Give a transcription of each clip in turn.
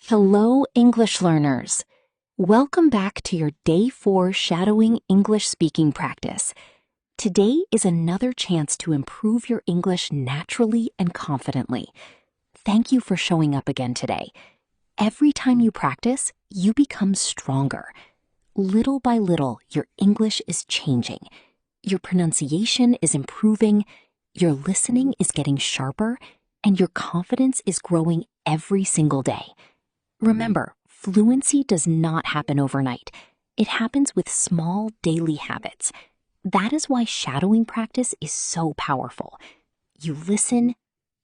Hello, English learners. Welcome back to your Day 4 Shadowing English Speaking practice. Today is another chance to improve your English naturally and confidently. Thank you for showing up again today. Every time you practice, you become stronger. Little by little, your English is changing. Your pronunciation is improving, your listening is getting sharper, and your confidence is growing every single day. Remember, fluency does not happen overnight. It happens with small daily habits. That is why shadowing practice is so powerful. You listen,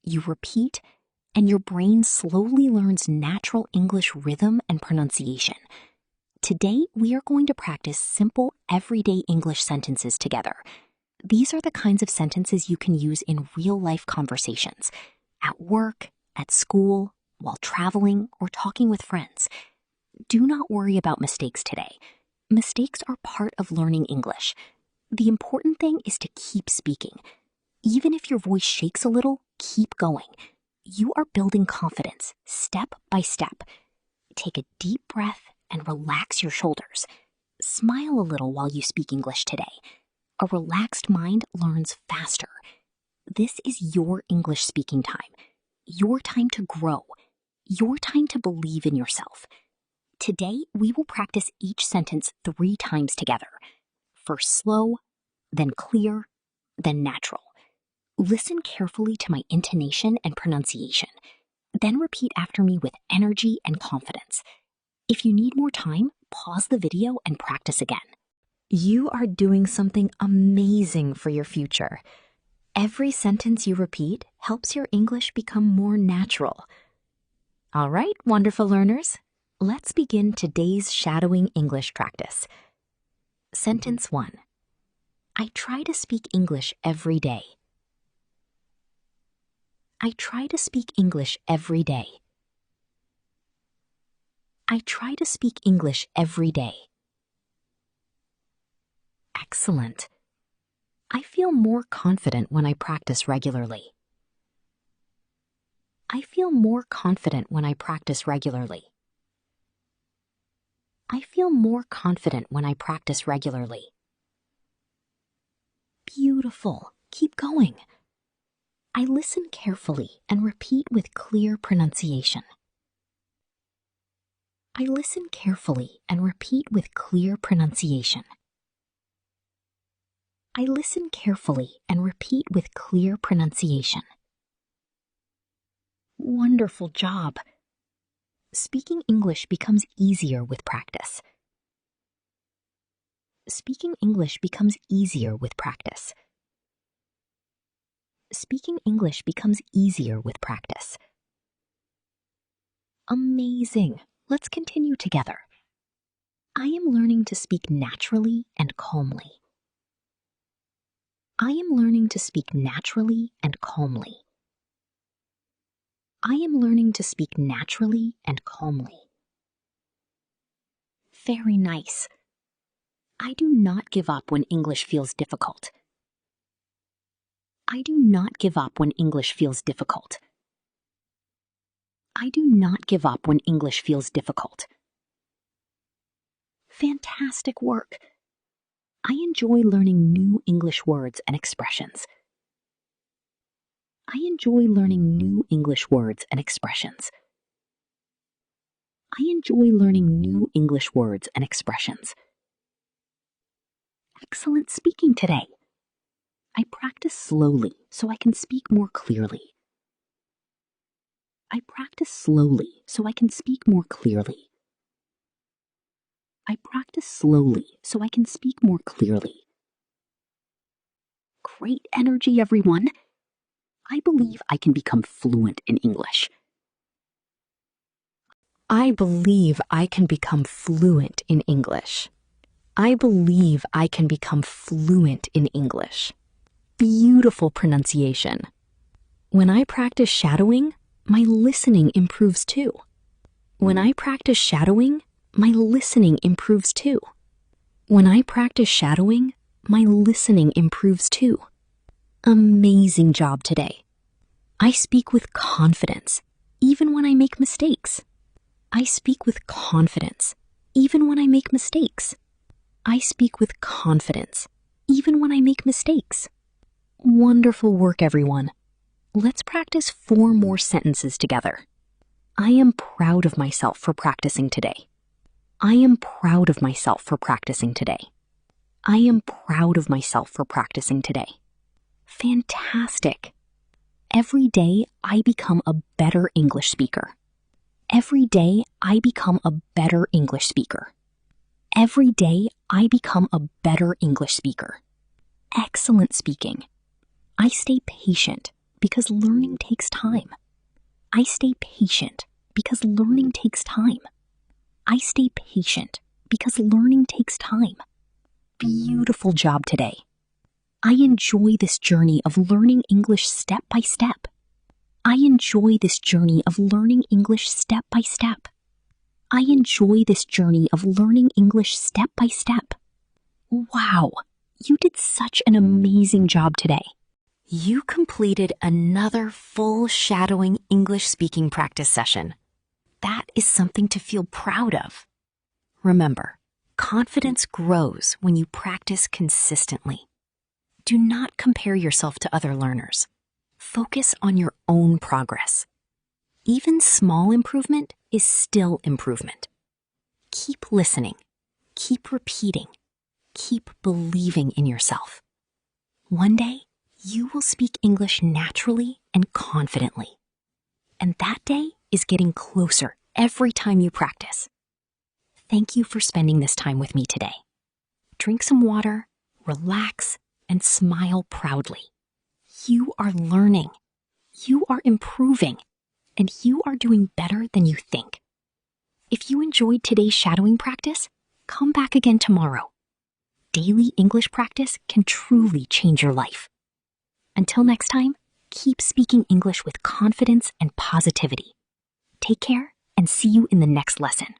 you repeat, and your brain slowly learns natural English rhythm and pronunciation. Today, we are going to practice simple, everyday English sentences together. These are the kinds of sentences you can use in real-life conversations, at work, at school, while traveling, or talking with friends. Do not worry about mistakes today. Mistakes are part of learning English. The important thing is to keep speaking. Even if your voice shakes a little, keep going. You are building confidence, step by step. Take a deep breath and relax your shoulders. Smile a little while you speak English today. A relaxed mind learns faster. This is your English speaking time. Your time to grow. Your time to believe in yourself. Today, we will practice each sentence 3 times together. First slow, then clear, then natural. Listen carefully to my intonation and pronunciation. Then repeat after me with energy and confidence. If you need more time, pause the video and practice again. You are doing something amazing for your future. Every sentence you repeat helps your English become more natural. All right, wonderful learners, let's begin today's shadowing English practice. Sentence 1. I try to speak English every day. I try to speak English every day. I try to speak English every day. Excellent. I feel more confident when I practice regularly. I feel more confident when I practice regularly. I feel more confident when I practice regularly. Beautiful. Keep going. I listen carefully and repeat with clear pronunciation. I listen carefully and repeat with clear pronunciation. I listen carefully and repeat with clear pronunciation. Wonderful job. Speaking English becomes easier with practice. Speaking English becomes easier with practice. Speaking English becomes easier with practice. Amazing. Let's continue together. I am learning to speak naturally and calmly. I am learning to speak naturally and calmly. I am learning to speak naturally and calmly. Very nice. I do not give up when English feels difficult. I do not give up when English feels difficult. I do not give up when English feels difficult. Fantastic work. I enjoy learning new English words and expressions. I enjoy learning new English words and expressions. I enjoy learning new English words and expressions. Excellent speaking today. I practice slowly so I can speak more clearly. I practice slowly so I can speak more clearly. I practice slowly so I can speak more clearly. Great energy, everyone. I believe I can become fluent in English. I believe I can become fluent in English. I believe I can become fluent in English. Beautiful pronunciation. When I practice shadowing, my listening improves too. When I practice shadowing, my listening improves too. When I practice shadowing, my listening improves too. Amazing job today. I speak with confidence, even when I make mistakes. I speak with confidence, even when I make mistakes. I speak with confidence, even when I make mistakes. Wonderful work, everyone. Let's practice 4 more sentences together. I am proud of myself for practicing today. I am proud of myself for practicing today. I am proud of myself for practicing today. Fantastic. Every day I become a better English speaker. Every day I become a better English speaker. Every day I become a better English speaker. Excellent speaking. I stay patient because learning takes time. I stay patient because learning takes time. I stay patient because learning takes time. Beautiful job today. I enjoy this journey of learning English step by step. I enjoy this journey of learning English step by step. I enjoy this journey of learning English step by step. Wow, you did such an amazing job today. You completed another full shadowing English speaking practice session. That is something to feel proud of. Remember, confidence grows when you practice consistently. Do not compare yourself to other learners. Focus on your own progress. Even small improvement is still improvement. Keep listening, keep repeating, keep believing in yourself. One day, you will speak English naturally and confidently. And that day is getting closer every time you practice. Thank you for spending this time with me today. Drink some water, relax, and smile proudly. You are learning, you are improving, and you are doing better than you think. If you enjoyed today's shadowing practice, come back again tomorrow. Daily English practice can truly change your life. Until next time, keep speaking English with confidence and positivity. Take care and see you in the next lesson.